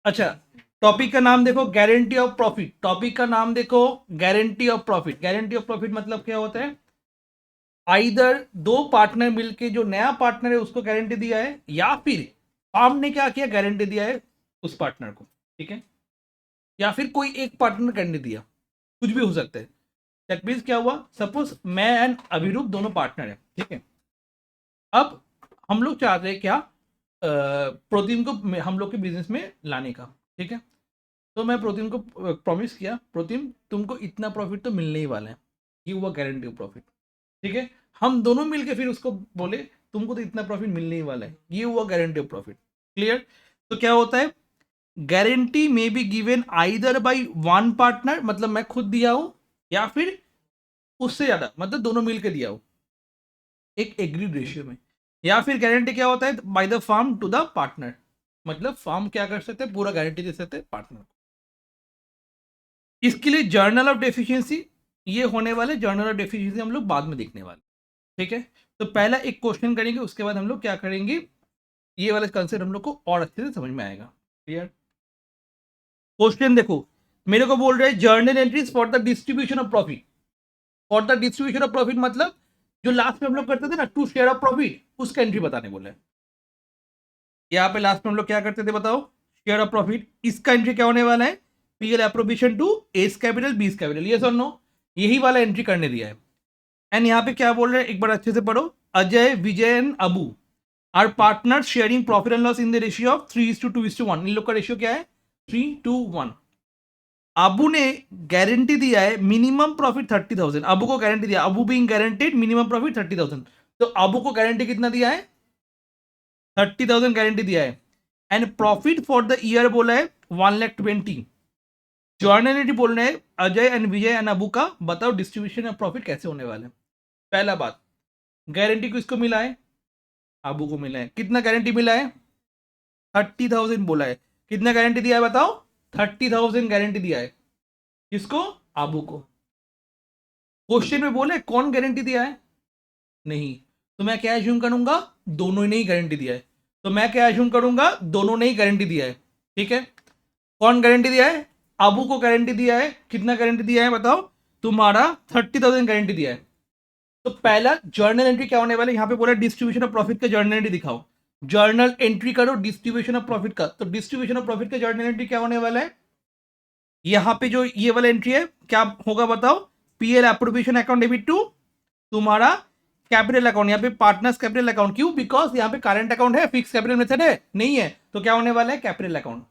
अच्छा, टॉपिक का नाम देखो गारंटी ऑफ प्रॉफिट। टॉपिक का नाम देखो guarantee of profit. Guarantee of profit मतलब क्या होता है? आइदर दो पार्टनर मिलके जो नया पार्टनर है उसको गारंटी दिया है, या फिर फर्म ने क्या किया, गारंटी दिया है उस पार्टनर को। ठीक है, या फिर कोई एक पार्टनर गारंटी दिया, कुछ भी हो सकता है। दैट मीन्स क्या हुआ, सपोज मैं एंड अभिरूप दोनों पार्टनर है। ठीक है, अब हम लोग चाहते हैं क्या, प्रोटीन को हम लोग के बिजनेस में लाने का। ठीक है, तो मैं प्रोटीन को प्रॉमिस किया, प्रोटीन तुमको इतना प्रॉफिट तो मिलने ही वाला है, ये हुआ गारंटी ऑफ प्रॉफिट। ठीक है, हम दोनों मिलके फिर उसको बोले तुमको तो इतना प्रॉफिट मिलने ही वाला है, ये हुआ गारंटी ऑफ प्रॉफिट। क्लियर? तो क्या होता है, गारंटी में be given either by one partner, मतलब मैं खुद दिया हूं, या फिर उससे ज्यादा, मतलब दोनों मिलकर दिया हो एक एग्रीड रेशियो में। या फिर गारंटी क्या होता है, by the firm to the partner, मतलब फार्म क्या कर सकते हैं, पूरा गारंटी दे सकते हैं पार्टनर को। इसके लिए जर्नल ऑफ डेफिशिएंसी, ये होने वाले जर्नल ऑफ डेफिशिएंसी हम लोग बाद में देखने वाले। ठीक है, तो पहला एक क्वेश्चन करेंगे, उसके बाद हम लोग क्या करेंगे, ये वाला कंसेप्ट हम लोग को और अच्छे से समझ में आएगा। क्लियर? क्वेश्चन देखो, मेरे को बोल रहे हैं journal entries for the distribution of profit. For the distribution of profit मतलब जो लास्ट में हम लोग करते थे ना, टू शेयर ऑफ प्रॉफिट, उसका एंट्री बताने बोले। यहाँ पे लास्ट में हम लोग क्या करते थे बताओ, शेयर ऑफ प्रॉफिट, इसका एंट्री क्या होने वाला है, PL appropriation to A's capital B's capital, ये सुन नो, यही वाला एंट्री करने दिया है। एंड यहाँ पे क्या बोल रहे हैं, एक बार अच्छे से पढ़ो, Ajay Vijay and Abu are partner sharing profit and loss in the ratio of 3:2:1। इन लोग का रेशियो क्या है, 3:1। अबू ने गारंटी दिया है मिनिमम प्रॉफिट 30,000। अबू को गारंटी दिया, Abu being guaranteed minimum profit 30,000। तो अबू को गारंटी कितना दिया है, 30,000 गारंटी दिया है। And profit for the year बोला है 1,20,000। जर्नलिटी बोल रहे हैं Ajay and Vijay and Abu का, बताओ डिस्ट्रीब्यूशन ऑफ प्रॉफिट कैसे होने वाले हैं। पहला बात, गारंटी किसको मिला है, अबू को मिला है। कितना गारंटी मिला है, 30,000 बोला है। कितना गारंटी दिया है बताओ, 30,000 गारंटी दिया है। किसको, अबू को। क्वेश्चन में बोले कौन गारंटी दिया है, नहीं, तो मैं क्या एज्यूम करूंगा, दोनों ने ही गारंटी दिया है। तो मैं क्या एज्यूम करूंगा, दोनों ने ही गारंटी दिया है। ठीक है, कौन गारंटी दिया है, अबू को गारंटी दिया है। कितना गारंटी दिया है बताओ, तुम्हारा 30,000 गारंटी दिया है। तो पहला जर्नल एंट्री क्या होने वाला है, यहां पे बोला डिस्ट्रीब्यूशन ऑफ प्रॉफिट का जर्नल एंट्री दिखाओ। जर्नल एंट्री करो डिस्ट्रीब्यूशन ऑफ प्रॉफिट का, तो डिस्ट्रीब्यूशन ऑफ प्रॉफिट का जर्नल एंट्री क्या होने वाला है, यहां पे जो ये वाला एंट्री है क्या होगा बताओ, PL appropriation account debit to तुम्हारा कैपिटल अकाउंट, यहाँ पे पार्टनर्स कैपिटल अकाउंट। क्यों, बिकॉज यहाँ पे करंट अकाउंट है, फिक्स कैपिटल मेथड है नहीं है, तो क्या होने वाला है, कैपिटल अकाउंट।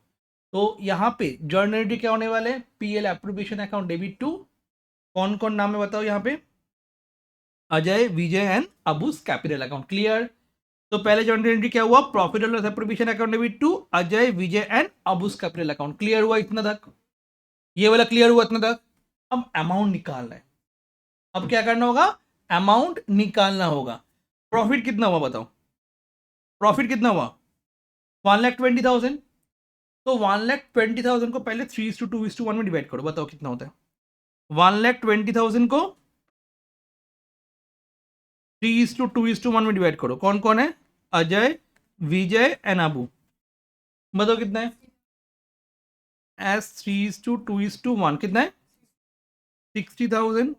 तो यहाँ पे जर्नल एंट्री क्या होने वाले, PL appropriation account debit to कौन कौन नाम है बताओ, यहाँ पे Ajay Vijay and Abu's capital account. Clear? तो पहले जर्नल एंट्री क्या हुआ, profit and loss appropriation account debit to Ajay Vijay and Abu's capital account. Clear हुआ इतना तक, ये वाला क्लियर हुआ इतना तक। अब अमाउंट निकालना है, अब क्या करना होगा, अमाउंट निकालना होगा। प्रॉफिट कितना हुआ बताओ, प्रॉफिट कितना हुआ, 1,20,000। तो 1,20,000 को पहले 3:2:1 में डिवाइड करो, बताओ कितना होता है। 1,20,000 को 3:2:1 में डिवाइड करो। कौन कौन है, अजय विजय एंड अबू, बताओ कितना है, एस 3:2:1 कितना है, 60,000,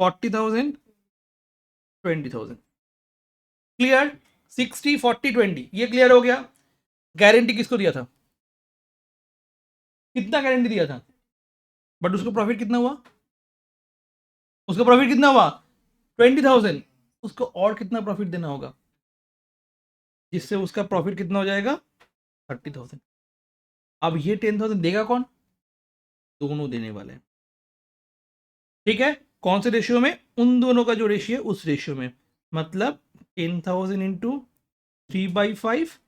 40,000, 20,000। क्लियर, 60, 40, 20, ये क्लियर हो गया। गारंटी किसको दिया था, कितना गारंटी दिया था, बट उसको प्रॉफिट कितना हुआ, उसका प्रॉफिट कितना हुआ, 20,000। उसको और कितना प्रॉफिट देना होगा, जिससे उसका प्रॉफिट कितना हो जाएगा, 30,000। अब ये 10,000 देगा कौन, दोनों देने वाले हैं। ठीक है, कौन से रेशियो में, उन दोनों का जो रेशियो है उस रेशियो में, मतलब 10,000 इंटू 3/5,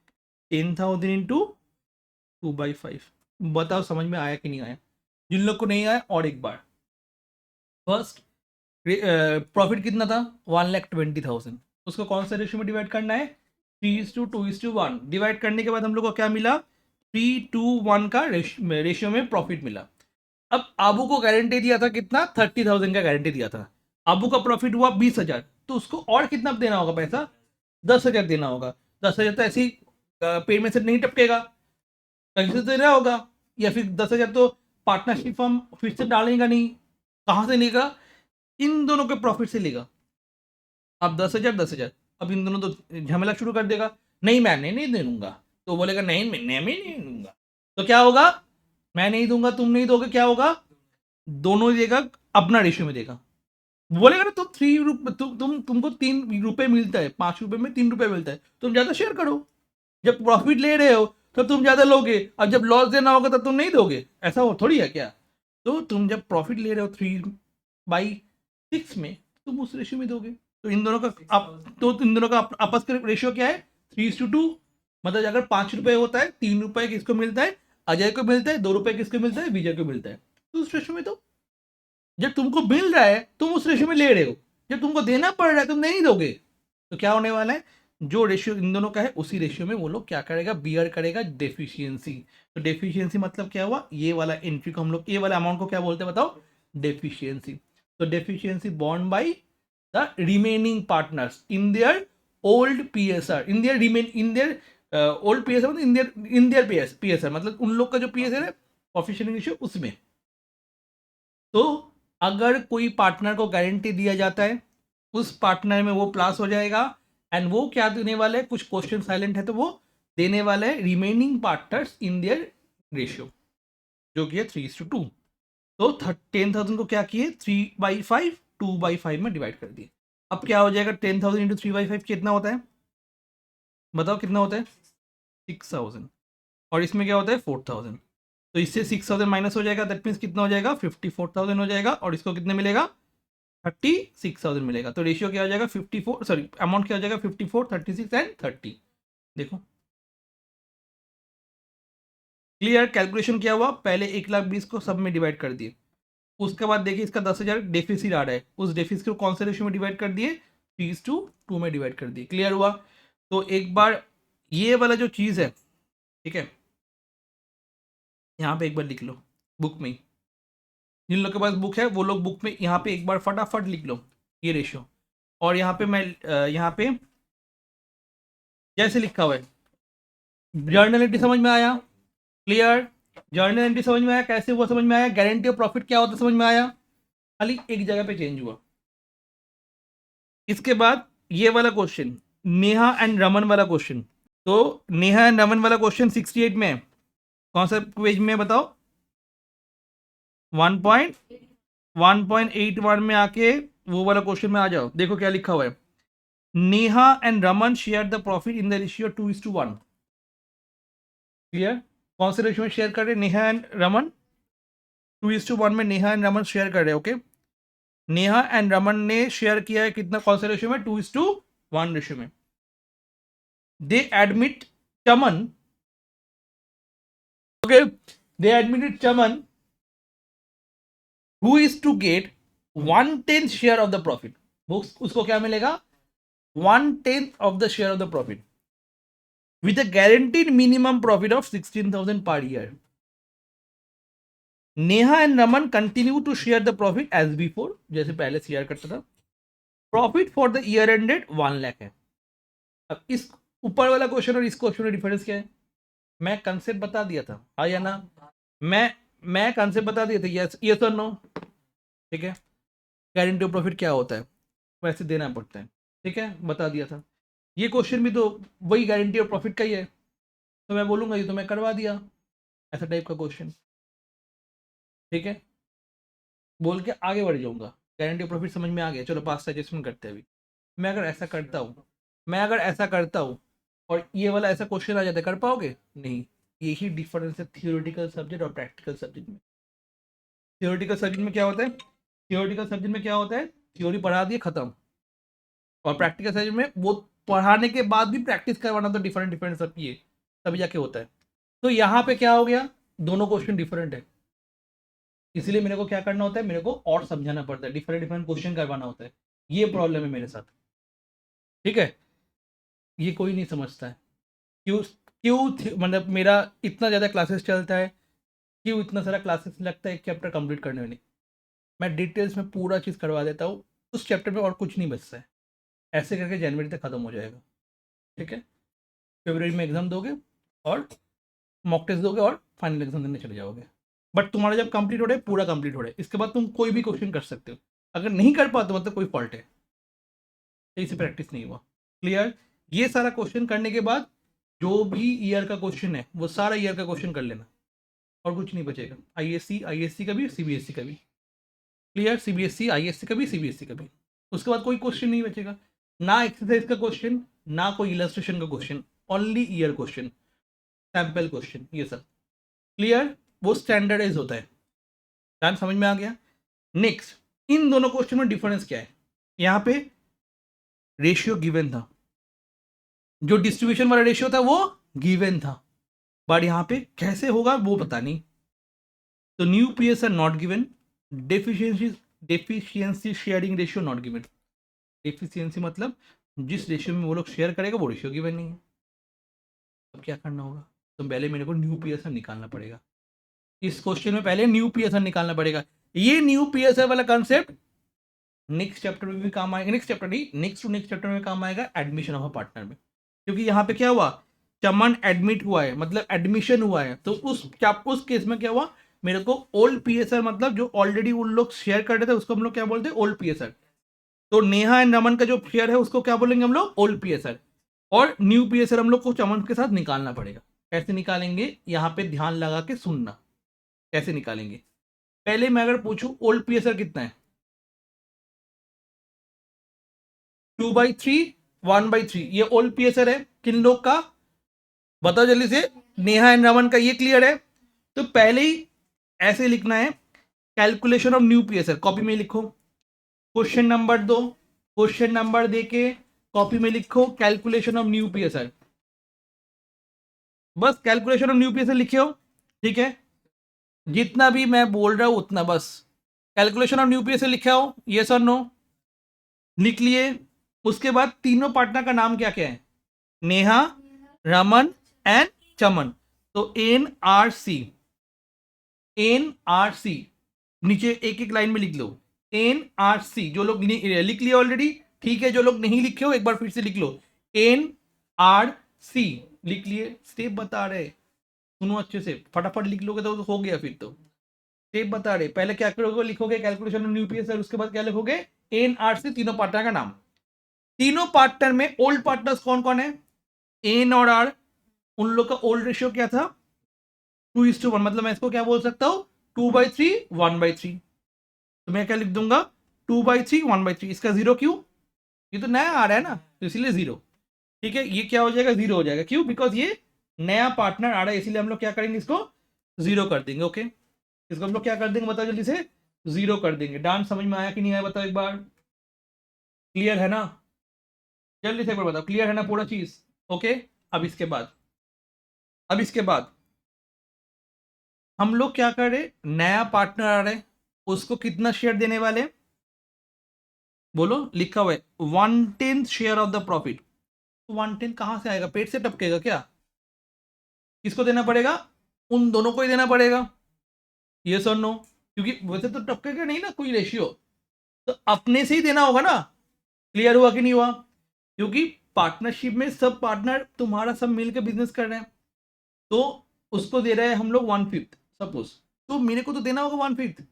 10,000 इंटू 2/5। बताओ समझ में आया कि नहीं आया, जिन लोग को नहीं आया और एक बार। फर्स्ट, प्रॉफिट कितना था, 1,20,000, उसको कौन सा रेशियो में डिवाइड करना है, 3:2:1। डिवाइड करने के बाद हम लोग को क्या मिला, 3:1 का रेशियो में प्रॉफिट मिला। अब आबू को गारंटी दिया था कितना, 30,000 का गारंटी दिया था। आबू का प्रॉफिट हुआ 20,000, तो उसको और कितना देना होगा पैसा, 10,000 देना होगा। 10,000 तो ऐसे ही पेड़ में से नहीं टपकेगा, कहीं से तो देना होगा, या फिर 10,000 तो पार्टनरशिप फर्म फिर से डालेगा नहीं, कहाँ से लेगा? इन दोनों के प्रॉफिट से लेगा। अब 10,000 10,000, अब इन दोनों तो झमेला शुरू कर देगा, नहीं मैंने नहीं दे दूंगा, तो बोलेगा नहीं मैं नहीं दूंगा, तो क्या होगा? मैं नहीं दूंगा, तुम नहीं दोगे, क्या होगा? दोनों देगा, अपना रेशियो में देगा। बोलेगा ना, तो 3 रुपये तुमको 3 रुपये मिलता है, 5 रुपये में 3 रुपये मिलता है, तुम ज्यादा शेयर करो। जब प्रॉफिट ले रहे हो तब तुम ज्यादा लोगे, और जब लॉस देना होगा तब तुम नहीं दोगे, ऐसा हो थोड़ी है क्या? तो तुम जब प्रॉफिट ले रहे हो 3/6 में, तुम उस रेशियो में दोगे। तो इन दोनों का आपस का रेशियो क्या है? 3:2। मतलब अगर 5 रुपये होता है, 3 रुपये किसको मिलता है? अजय को मिलता है। 2 रुपये किसको मिलता है? विजय को मिलता है। तो उस रेशियो में दो। जब तुमको मिल रहा है तुम उस रेशियो में ले रहे हो, जब तुमको देना पड़ रहा है तुम नहीं दोगे, तो क्या होने वाला है? जो रेशियो इन दोनों का है उसी रेशियो में वो लोग क्या करेगा? बियर करेगा डेफिशिएंसी। तो डेफिशिएंसी मतलब क्या हुआ? ये वाला एंट्री को हम लोग, ये वाला अमाउंट को क्या बोलते हैं बताओ? डेफिशिएंसी। तो deficiency born by the remaining partners in their old PSR, in their old PSR, मतलब इन देयर पीएसआर, मतलब उन लोग का जो पीएसआर है ऑफिशियल रेशियो, उसमें। तो अगर कोई पार्टनर को गारंटी दिया जाता है, उस पार्टनर में वो प्लस हो जाएगा, एंड वो क्या देने वाले हैं? कुछ क्वेश्चन साइलेंट है तो वो देने वाले हैं remaining partners in their ratio, जो कि है 3:2। तो 10,000 को क्या किए? 3/5 2/5 में डिवाइड कर दिए। अब क्या हो जाएगा? 10,000 इंटू 3/5 कितना होता है? बताओ कितना होता है? 6,000। और इसमें क्या होता है? 4,000। तो इससे 6,000 माइनस हो जाएगा, दैट मीन्स कितना हो जाएगा? 54,000 हो जाएगा। और इसको कितने मिलेगा? 36,000 मिलेगा। तो रेशियो क्या हो जाएगा? 54, सॉरी अमाउंट क्या हो जाएगा? 54, 36 एंड 30। देखो क्लियर? कैलकुलेशन क्या हुआ? पहले 1,20,000 को सब में डिवाइड कर दिए, उसके बाद देखिए इसका 10,000 डेफिसिट आ रहा है, उस डेफिसिट को कौन से रेशियो में डिवाइड कर दिए? 3:2 में डिवाइड कर दिए। क्लियर हुआ? तो एक बार ये वाला जो चीज़ है, ठीक है, यहाँ पे एक बार लिख लो बुक में ही। जिन लोग के पास बुक है वो लोग बुक में यहाँ पे एक बार फटाफट लिख लो ये रेशियो। और यहाँ पे मैं यहाँ पे जैसे लिखा हुआ है, जर्नल एंट्री समझ में आया? क्लियर? जर्नल एंट्री समझ में आया? कैसे हुआ समझ में आया? गारंटी ऑफ प्रॉफिट क्या होता है समझ में आया? खाली एक जगह पे चेंज हुआ। इसके बाद ये वाला क्वेश्चन, नेहा एंड रमन वाला क्वेश्चन। तो नेहा एंड रमन वाला क्वेश्चन 68 में है। कौन सा पेज में है बताओ? 1.1.81 में आके वो वाला क्वेश्चन में आ जाओ। देखो क्या लिखा हुआ है, Neha and Raman share the profit in the ratio 2:1। Clear? कौन से रेशियो में शेयर कर रहे हैं नेहा एंड रमन? 2:1 में नेहा एंड रमन शेयर कर रहे हैं। ओके, नेहा एंड रमन ने शेयर किया है कितना? कौन से रेशियो में? 2:1 रेशियो में। They admit Chaman, okay, they admitted Chaman who is to get 1/10 share of the profit. वो उसको क्या मिलेगा? 1/10 of the share of the profit with a guaranteed minimum profit of 16,000 per year. Neha and Raman continue to share the profit as before, जैसे पहले share करता था। Profit for the year ended 1 lakh है। अब इस ऊपर वाला क्वेश्चन और इस क्वेश्चन में डिफरेंस क्या है? मैं कंसेप्ट बता दिया था, हाँ या ना? मैं कंसेप्ट बता दिया था, यस यस और नो? ठीक है, गारंटी ऑफ प्रॉफिट क्या होता है, वैसे देना पड़ता है, ठीक है, बता दिया था। ये क्वेश्चन भी तो वही गारंटी ऑफ प्रॉफिट का ही है, तो मैं बोलूँगा ये तो मैं करवा दिया, ऐसा टाइप का क्वेश्चन। ठीक है, बोल के आगे बढ़ जाऊँगा। गारंटी ऑफ प्रॉफिट समझ में आ गया, चलो पास सजेशन करते हैं अभी। मैं अगर ऐसा करता हूँ और ये वाला ऐसा क्वेश्चन आ जाता है, कर पाओगे? नहीं। यही डिफरेंस है थियोरेटिकल सब्जेक्ट और प्रैक्टिकल सब्जेक्ट में। थियोरेटिकल सब्जेक्ट में क्या होता है? थ्योरी पढ़ा दिए खत्म। और प्रैक्टिकल सब्जेक्ट में वो पढ़ाने के बाद भी प्रैक्टिस करवाना, तो डिफरेंट डिफरेंट सब ये तभी जाके होता है। तो यहाँ पे क्या हो गया? दोनों क्वेश्चन डिफरेंट है, इसलिए मेरे को क्या करना होता है? मेरे को और समझाना पड़ता है, डिफरेंट डिफरेंट क्वेश्चन करवाना होता है। ये प्रॉब्लम है मेरे साथ, ठीक है? ये कोई नहीं समझता है। क्यों? मतलब मेरा इतना ज़्यादा क्लासेस चलता है, क्यों इतना सारा क्लासेस लगता है एक चैप्टर कंप्लीट करने में? मैं डिटेल्स में पूरा चीज़ करवा देता हूँ, उस चैप्टर में और कुछ नहीं बचता है। ऐसे करके जनवरी तक ख़त्म हो जाएगा, ठीक है? फरवरी में एग्ज़ाम दोगे और मॉक टेस्ट दोगे और फाइनल एग्जाम देने चले जाओगे। बट तुम्हारा जब कंप्लीट हो रहा है, पूरा कंप्लीट हो रहा है, इसके बाद तुम कोई भी क्वेश्चन कर सकते हो। अगर नहीं कर पाते मतलब कोई फॉल्ट है, सही से प्रैक्टिस नहीं हुआ। क्लियर? ये सारा क्वेश्चन करने के बाद जो भी ईयर का क्वेश्चन है वो सारा ईयर का क्वेश्चन कर लेना, और कुछ नहीं बचेगा। आईएससी का भी, सीबीएसई का भी। क्लियर? सीबीएसई, आईएससी का भी, सीबीएसई का भी। उसके बाद कोई क्वेश्चन नहीं बचेगा, ना एक्सरसाइज का क्वेश्चन, ना कोई इलस्ट्रेशन का question, only year question, sample question, ये सब। क्लियर? वो स्टैंडर्डाइज होता है। ध्यान समझ में आ गया? नेक्स्ट, इन दोनों क्वेश्चन में डिफरेंस क्या है? यहाँ पे रेशियो गिवन था, जो डिस्ट्रीब्यूशन वाला रेशियो था वो गिवन था, बट यहाँ पे कैसे होगा वो पता नहीं। तो new PS are not given, deficiency sharing ratio not given. Deficiency मतलब जिस रेशियो में वो लोग शेयर करेगा वो रेशियो गिवन नहीं है। अब क्या करना होगा? तो पहले मेरे को न्यू पीएसआर निकालना पड़ेगा। इस क्वेश्चन में पहले न्यू पीएसआर निकालना पड़ेगा। ये न्यू पीएसआर वाला कॉन्सेप्ट नेक्स्ट चैप्टर में भी काम आएगा, नेक्स्ट चैप्टर नहीं, नेक्स्ट टू नेक्स्ट चैप्टर में काम आएगा एडमिशन ऑफ अ पार्टनर में। क्योंकि यहाँ पे क्या हुआ, चमन एडमिट हुआ है, मतलब एडमिशन हुआ है, तो उस केस में क्या हुआ, मेरे को ओल्ड पीएसआर, मतलब जो ऑलरेडी उन लोग शेयर कर रहे थे उसको हम लोग क्या बोलते हैं, ओल्ड पीएसआर। तो नेहा एंड रमन का जो शेयर है उसको क्या बोलेंगे हम लोग, ओल्ड पीएसआर। और न्यू पीएसआर हम लोग को चमन के साथ निकालना पड़ेगा। कैसे निकालेंगे, यहाँ पे ध्यान लगा के सुनना, कैसे निकालेंगे। पहले मैं अगर पूछूं ओल्ड पीएसआर कितना है, 2/3, 1/3, ये ओल्ड पीएसआर है। किन लोग का बताओ जल्दी से, नेहा एंड रमन का, ये क्लियर है। तो पहले ही ऐसे लिखना है, calculation of new PSR, copy में लिखो। क्वेश्चन नंबर 2, क्वेश्चन नंबर दे के कॉपी में लिखो कैलकुलेशन ऑफ न्यू पीएसआर। बस कैलकुलेशन ऑफ न्यू पीएसआर लिखे हो, ठीक है। जितना भी मैं बोल रहा हूं उतना बस कैलकुलेशन ऑफ न्यू पीएसआर लिखा हो, यस और नो, लिख लिए। उसके बाद तीनों पार्टनर का नाम क्या क्या है, नेहा, रमन एंड चमन। तो NRC, नीचे एक एक लाइन में लिख लो NRC। जो लोग लिख लिए ऑलरेडी, ठीक है। जो लोग नहीं लिखे हो एक बार फिर से लिख लो NRC, लिख लिए। स्टेप बता रहे, सुनो अच्छे से, फटाफट लिख लोगे तो हो गया। फिर तो स्टेप बता रहे, पहले क्या करोगे, लिखोगे कैलकुलेशन ऑफ न्यू पीएसआर, उसके बाद क्या लिखोगे, NRC, तीनों पार्टनर का नाम। तीनों पार्टनर में ओल्ड पार्टनर्स कौन कौन है, एन और आर, उन लोग का ओल्ड रेशियो क्या था, 2:1, मतलब मैं इसको क्या बोल सकता हूं, 2/3, 1/3। तो मैं क्या लिख दूंगा, 2/3, 1/3। इसका जीरो क्यों, ये तो नया आ रहा है ना, तो इसीलिए जीरो। ठीक है, ये क्या हो जाएगा, जीरो हो जाएगा। क्यों, बिकॉज ये नया पार्टनर आ रहा है, इसीलिए हम लोग क्या करेंगे, इसको जीरो कर देंगे। ओके, इसको हम लोग क्या कर देंगे बताओ जल्दी से, जीरो कर देंगे। डांस समझ में आया कि नहीं आया बताओ एक बार, क्लियर है ना, जल्दी से एक बार बताओ, क्लियर है ना पूरा चीज। ओके, अब इसके बाद हम लोग क्या कर रहे, नया पार्टनर आ रहा है, उसको कितना शेयर देने वाले, बोलो, लिखा हुआ है 1/10 शेयर ऑफ द प्रॉफिट। 1/10 कहां से आएगा, पेट से टपकेगा क्या, किसको देना पड़ेगा, उन दोनों को ही देना पड़ेगा, यस और नो। क्योंकि वैसे तो टपकेगा नहीं ना कोई रेशियो, तो अपने से ही देना होगा ना। क्लियर हुआ कि नहीं हुआ, क्योंकि पार्टनरशिप में सब पार्टनर तुम्हारा सब मिलकर बिजनेस कर रहे हैं, तो उसको दे रहे हैं हम लोग 1/5 सपोज, तो मेरे को तो देना होगा 1/5।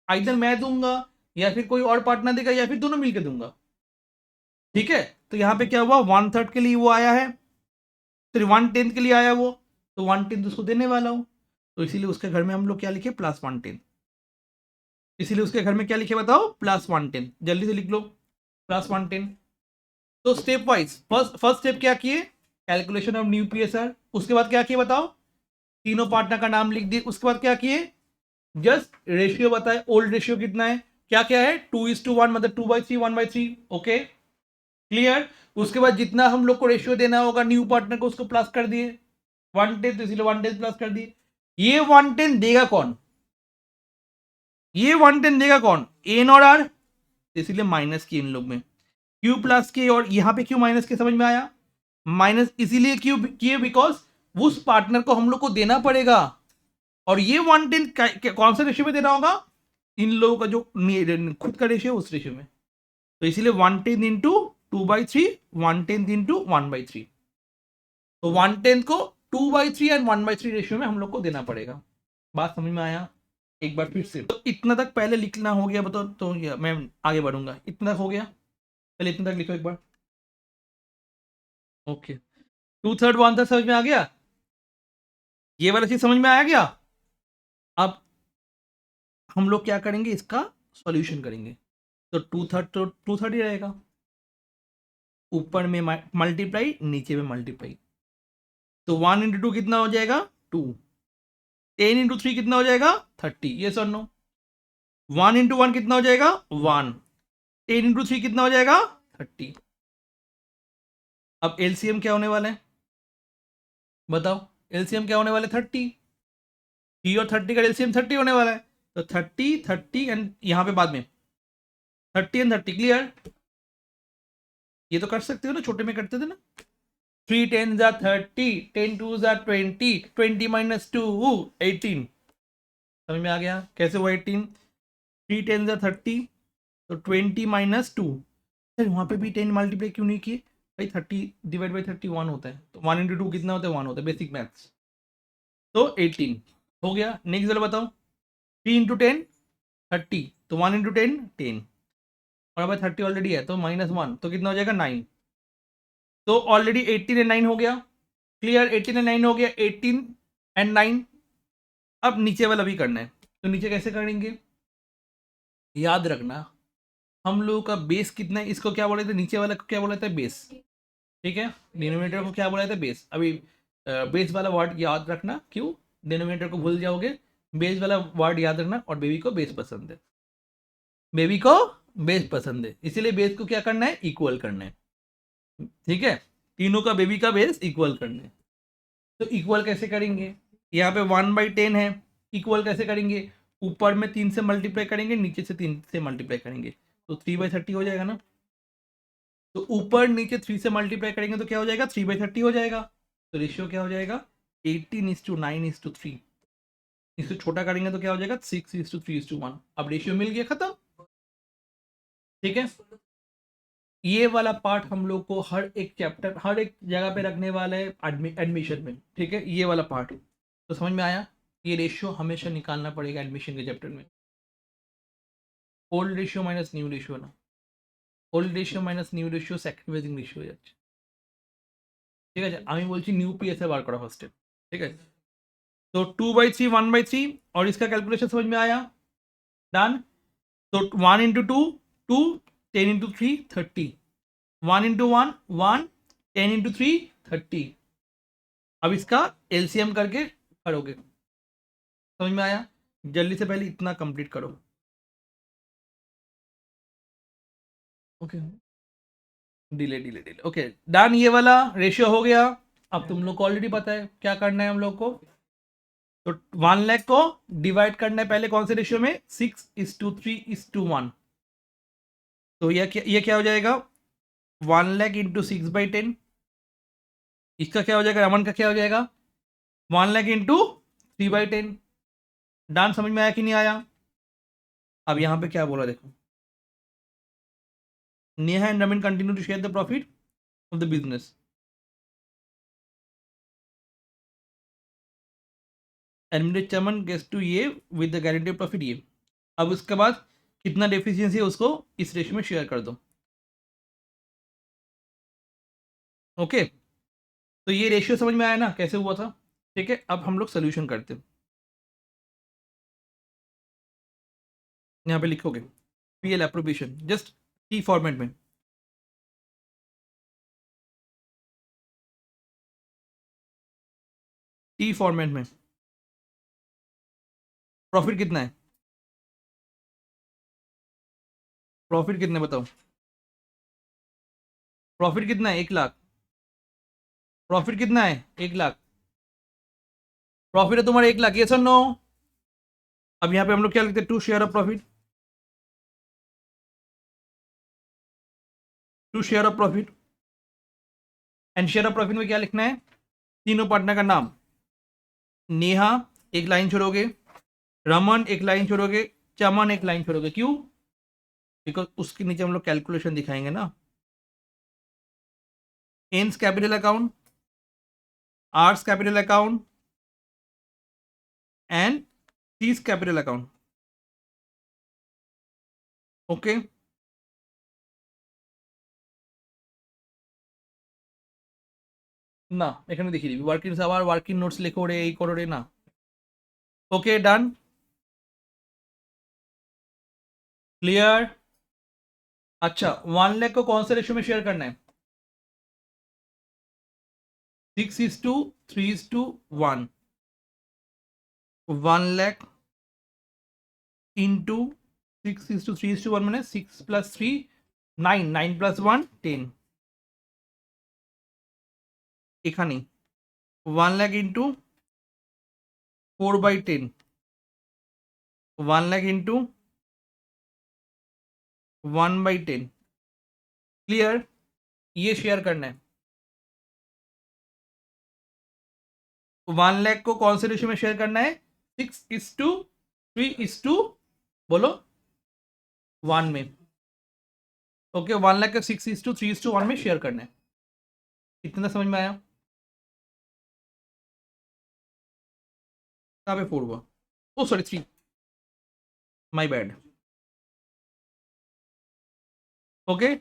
आइदर मैं दूंगा या फिर कोई और पार्टनर देगा या फिर दोनों मिलकर दूंगा। ठीक है, तो यहाँ पे क्या हुआ, 1/3 के लिए वो आया है, फिर 1/10 के लिए आया वो, तो 1/10 उसको देने वाला हूँ, तो इसीलिए उसके घर में हम लोग क्या लिखे, +1/10। इसीलिए उसके घर में क्या लिखे बताओ, +1/10। जल्दी से लिख लो +1/10। तो स्टेप वाइज फर्स्ट स्टेप क्या किए, कैलकुलेशन ऑफ न्यू पीएसआर। उसके बाद क्या किए बताओ, तीनों पार्टनर का नाम लिख दिए। उसके बाद क्या किए, जस्ट रेशियो बताए, ओल्ड रेशियो कितना है, क्या क्या है, 2:1, मतलब 2/3, 1/3। Okay, clear. उसके बाद जितना हम लोग को रेशियो देना होगा न्यू पार्टनर को, उसको प्लस कर दिए 1/10, तो इसलिए 1/10 प्लस कर दिए। ये 1/10 देगा कौन, ये 1/10 देगा कौन, एन और आर, इसलिए माइनस किए इन लोग में, क्यू प्लस के, और यहां पे क्यों माइनस के, समझ में आया, माइनस इसीलिए क्यों किए, बिकॉज उस पार्टनर को हम लोग को देना पड़ेगा, और ये 1/10 कौन सा रेशियो में देना होगा, इन लोगों का जो खुद का रेशियो उस रेशियो में, तो इसीलिए 1/10 इंटू 2/3, 1/10 इंटू 1/3। तो 1/10 को 2/3 एंड 1/3 रेशियो में हम लोग को देना पड़ेगा। बात समझ में आया? एक बार फिर से, तो इतना तक पहले लिखना हो गया बताओ, तो मैं आगे बढ़ूंगा। इतना तक हो गया, पहले इतना तक लिखो एक बार। ओके, 2/3 1/3 समझ में आ गया? ये वाला चीज समझ में आ गया? अब हम लोग क्या करेंगे, इसका सॉल्यूशन करेंगे। तो 2/3 तो 2/3 ही रहेगा, ऊपर में मल्टीप्लाई, नीचे में मल्टीप्लाई। तो 1 इंटू 2 कितना हो जाएगा? 2। 10 इंटू 3 कितना हो जाएगा? 30। ये सर नो। 1 इंटू 1 कितना हो जाएगा? 1। 10 इंटू 3 कितना हो जाएगा? 30। अब एलसीएम क्या होने वाला है बताओ? एलसीएम क्या होने वाला है? 30। 3 और 30 का एलसीएम 30 होने वाला है। तो 30 30 एंड यहाँ पे बाद में 30 एंड 30 क्लियर। ये तो कर सकते हो ना, छोटे में करते थे ना। 3 10 जा 30, 10 2 जा 20, 20 माइनस 2 18। समझ में आ गया कैसे हुआ 18? 3 10 जा 30, तो 20 माइनस 2। सर वहाँ पे भी 10 मल्टीप्लाई क्यों नहीं किए भाई? 30 डिवाइड बाई 30 1 होता है, तो 1 इंटू 2 कितना होता है? 1 होता है, बेसिक मैथ्स। तो 18 हो गया। नेक्स्ट वाला बताओ। 3 इंटू 10 30, तो 1 इंटू 10 10, और अब 30 ऑलरेडी है तो -1, तो कितना हो जाएगा? 9। तो ऑलरेडी 18 एंड 9 हो गया, क्लियर। 18 एंड 9 हो गया, 18 एंड 9। अब नीचे वाला भी करना है, तो नीचे कैसे करेंगे? याद रखना हम लोगों का बेस कितना है, इसको क्या बोले थे? नीचे वाला को क्या बोला था? बेस। ठीक है, डिनोमिनेटर को क्या बोला था? बेस। अभी बेस वाला वर्ड याद रखना, क्यों डिनोमिनेटर को भूल जाओगे? बेस वाला वर्ड याद रखना। और बेबी को बेस पसंद है, बेबी को बेस पसंद है, इसीलिए बेस को क्या करना है? इक्वल करना है। ठीक है, तीनों का बेबी का बेस इक्वल करना है। तो इक्वल कैसे करेंगे? यहाँ पे 1/10 है, इक्वल कैसे करेंगे? ऊपर में 3 से मल्टीप्लाई करेंगे, नीचे से 3 से मल्टीप्लाई करेंगे, तो 3/30 हो जाएगा ना। तो ऊपर नीचे 3 से मल्टीप्लाई करेंगे तो क्या हो जाएगा? 3/30 हो जाएगा। तो रेशियो क्या हो जाएगा? 18:9:3। इससे छोटा करेंगे तो क्या हो जाएगा? 6:3:1। अब रेशियो मिल गया, खत्म। ठीक है, ये वाला पार्ट हम लोग को हर एक चैप्टर, हर एक जगह पे रखने वाला है एडमिशन में। ठीक है, ये वाला पार्ट तो समझ में आया। ये रेशियो हमेशा निकालना पड़ेगा एडमिशन के चैप्टर में। Old ratio minus new ratio ना, old ratio minus new ratio sacrificing ratio হয়ে যাচ্ছে। ঠিক আছে, আমি বলছি নিউ পিএসএ বার করা ফার্স্টে। ठीक है, तो 2/3 1/3, और इसका कैलकुलेशन समझ में आया? डन। तो 1 इंटू 2 2, 10 इंटू 3 30, 1 इंटू 1 1, 10 इंटू 3 30। अब इसका एलसीएम करके करोगे। समझ में आया? जल्दी से पहले इतना कंप्लीट करो। Okay, delay delay delay. Okay done, ये वाला रेशियो हो गया। अब तुम लोग को ऑलरेडी पता है क्या करना है हम लोग को। तो 1 लाख को डिवाइड करना है पहले कौन से रेशियो में? 6:3:1। तो ये क्या हो जाएगा? 1 लाख इंटू 6/10। इसका क्या हो जाएगा? रमन का क्या हो जाएगा? 1 लाख इंटू 3/10। डन, समझ में आया कि नहीं आया? अब यहां पे क्या बोला देखो। Neha and Raman continue to share the profit of the business. Admitted Chaman gets to ये विद द गारंटी प्रॉफिट ये। अब उसके बाद कितना डेफिशिएंसी है उसको इस रेशियो में शेयर कर दो। ओके, तो ये रेशियो समझ में आया ना कैसे हुआ था? ठीक है, अब हम लोग सोल्यूशन करते हैं। यहाँ पे लिखोगे PL appropriation just T format में। टी फॉर्मेट में प्रॉफिट कितना है? प्रॉफिट कितना है बताओ? प्रॉफिट कितना है? 1 लाख। प्रॉफिट कितना है? 1 लाख। प्रॉफिट है तुम्हारा 1 लाख, ये सर नो। अब यहाँ पे हम लोग क्या लिखते हैं? To share of profit, to share of profit. And share of profit में क्या लिखना है? तीनों पार्टनर का नाम। नेहा एक लाइन छोड़ोगे, रमन एक लाइन छोड़ोगे, चमन एक लाइन छोड़ोगे। क्यों? बिकॉज उसके नीचे हम लोग कैलकुलेशन दिखाएंगे ना। N's capital account, R's capital account and C's capital account. Okay. না এখানে দেখিয়ে দিবি ওয়ার্কিং আবার ওয়ার্কিং নোটস লেখো রে এই করো রে না ওকে ডান क्लियर अच्छा 1 लाख को कौन से रेशियो में शेयर करना है 6:3:1 1 लाख इंटू 6:3:1 मैंने 6 + 3 9 9 + 1 10 এখানে 1 lakh into 4/10 1 lakh into 1/10 clear ये शेयर करना है 1 लाख को कौन से रेशियो में शेयर करना है 6:3 बोलो 1 में ओके 1 लाख का 6:3:1 में शेयर करना है इतना समझ में आया कहाँ पे 4 हुआ oh sorry 3 my bad okay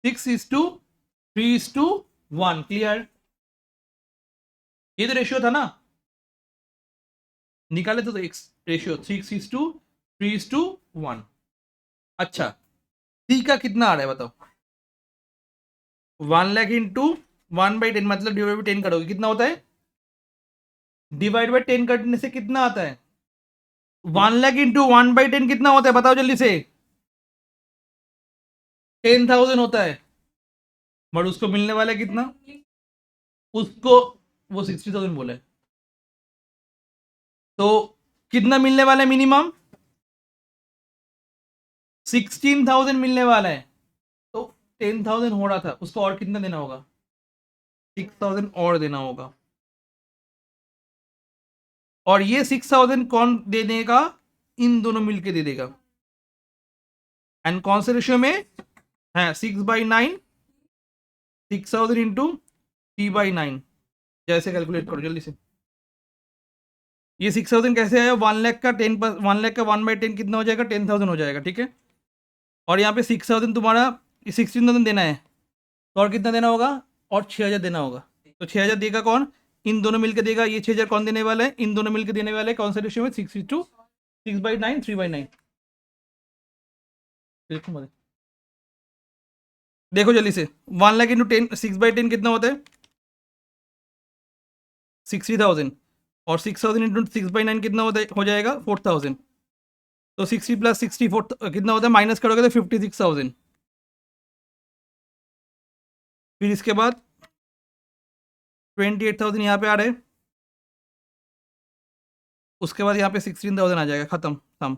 6:3:1 clear ये तो रेशियो था ना निकाले तो एक रेशियो 6:3:1 अच्छा सी का कितना आ रहा है बताओ 1 लाख इंटू 1/10 मतलब डिवाइड बाई 10 करोगे कितना होता है डिवाइड बाई 10 करने से कितना आता है 1 लाख इंटू 1/10 कितना होता है बताओ जल्दी से 10,000 होता है बट उसको मिलने वाला है कितना उसको वो 60,000 बोले तो कितना मिलने वाला है मिनिमम 16,000 मिलने वाला है तो 10,000 हो रहा था उसको और कितना देना होगा 6,000 और देना होगा और ये 6,000 कौन दे देगा इन दोनों मिलके दे देगा एंड कौन से रेशियो में है 6/9 6,000 इंटू 3/9 जैसे कैलकुलेट करो जल्दी से ये 6,000 कैसे आया 1 लाख का 1 लाख का 1/10 कितना हो जाएगा 10,000 हो जाएगा ठीक है और यहाँ पे 6,000 तुम्हारा 16,000 देना है तो और कितना देना होगा और 6,000 देना होगा तो 6,000 देगा कौन इन दोनों मिलकर देगा ये 6,000 कौन देने वाला है इन दोनों मिलकर देने वाला है कौन सा रेशियो में 6:9 3/9 देखो जल्दी से 1 लाख इंटू 10 6/10 कितना होता है 60,000 और 6,000 इंटू 6/9 कितना होता है हो जाएगा 4,000 तो 60 + 60 कितना होता है माइनस करोगे तो 56,000 फिर इसके बाद 28,000 यहाँ पे आ रहे हैं उसके बाद यहाँ पे 16,000 आ जाएगा खत्म सम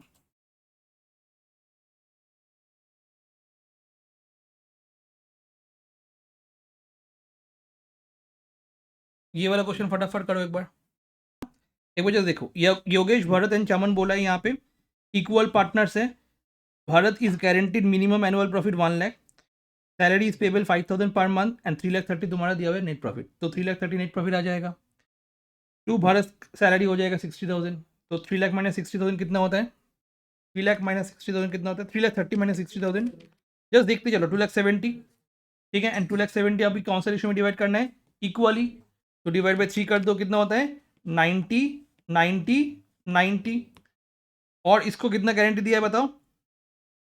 ये वाला क्वेश्चन फटाफट करो एक बार जो देखो योगेश भरत एंड चमन बोला है यहाँ पे इक्वल पार्टनर्स है Bharat is guaranteed minimum annual profit 1 lakh salary is payable 5,000 per month and 3,30,000 तुम्हारा दिया हुआ है नेट प्रॉफिट तो 3,30,000 नेट प्रॉफिट आ जाएगा टू भारत सैलरी हो जाएगा 60,000 तो 3 लाख माइनस 60,000 कितना होता है 3 लाख माइनस 60,000 कितना होता है 3,30,000 माइनस 60,000 जस्ट देखते चलो 2,70,000 ठीक है एंड 2,70,000 अभी कौन सा रेशियो में डिवाइड करना है इक्वली तो डिवाइड बाई 3 कर दो कितना होता है 90 90 90 और इसको कितना गारंटी दिया है बताओ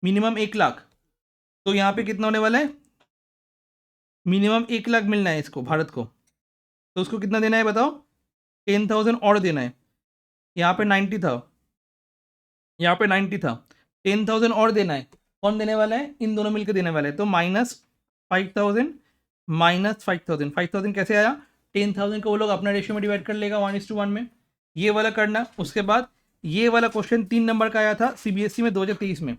मिनिमम 1 लाख तो यहाँ पे कितना होने वाला है मिनिमम 1 लाख मिलना है इसको भारत को तो उसको कितना देना है बताओ 10,000 और देना है यहाँ पे 90 था यहाँ पे 90 था 10,000 और देना है कौन देने वाला है इन दोनों मिलकर देने वाला है तो -5,000 -5,000 कैसे आया 10,000 को वो लोग अपना रेशियो में डिवाइड कर लेगा 1:1 में ये वाला करना उसके बाद ये वाला क्वेश्चन 3 नंबर का आया था CBSE में 2023 में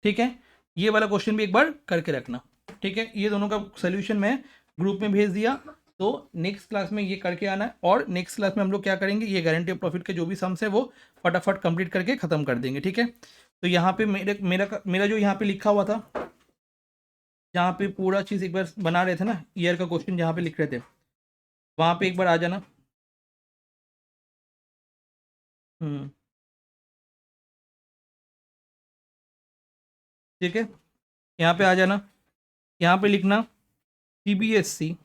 ठीक है ये वाला क्वेश्चन भी एक बार करके रखना ठीक है ये दोनों का सोल्यूशन मैं ग्रुप में भेज दिया तो नेक्स्ट क्लास में ये करके आना है और नेक्स्ट क्लास में हम लोग क्या करेंगे ये गारंटी ऑफ प्रॉफिट के जो भी सम्स है वो फटाफट कंप्लीट करके ख़त्म कर देंगे ठीक है तो यहाँ पे मेरा जो यहाँ पे लिखा हुआ था जहाँ पे पूरा चीज़ एक बार बना रहे थे ना ईयर का क्वेश्चन जहाँ पे लिख रहे थे वहाँ पे एक बार आ जाना ठीक है, यहाँ पे आ जाना, यहाँ पे लिखना सीबीएसई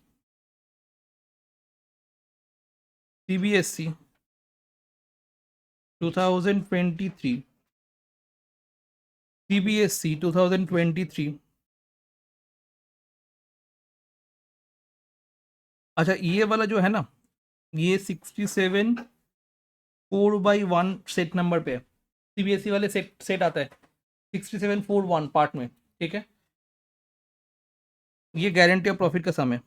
2023, सीबीएसई 2023। अच्छा, ये वाला जो है ना, ये 67 4/1 सेट नंबर पे है। सीबीएसई वाले सेट आता है 6741 पार्ट में। ठीक है, ये गारंटी ऑफ प्रॉफिट का सम है।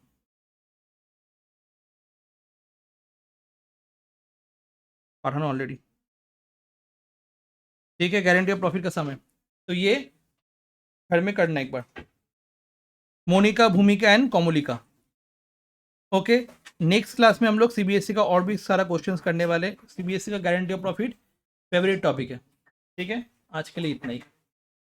पढ़ाना ऑलरेडी। ठीक है, गारंटी ऑफ प्रॉफिट का सम है। तो ये घर में करना एक बार, मोनिका, भूमिका and Komolika. Okay, next class में हम लोग सीबीएसई का और भी सारा क्वेश्चंस करने वाले। सीबीएसई का guarantee of profit favourite topic है। ठीक है, आज के लिए इतना ही।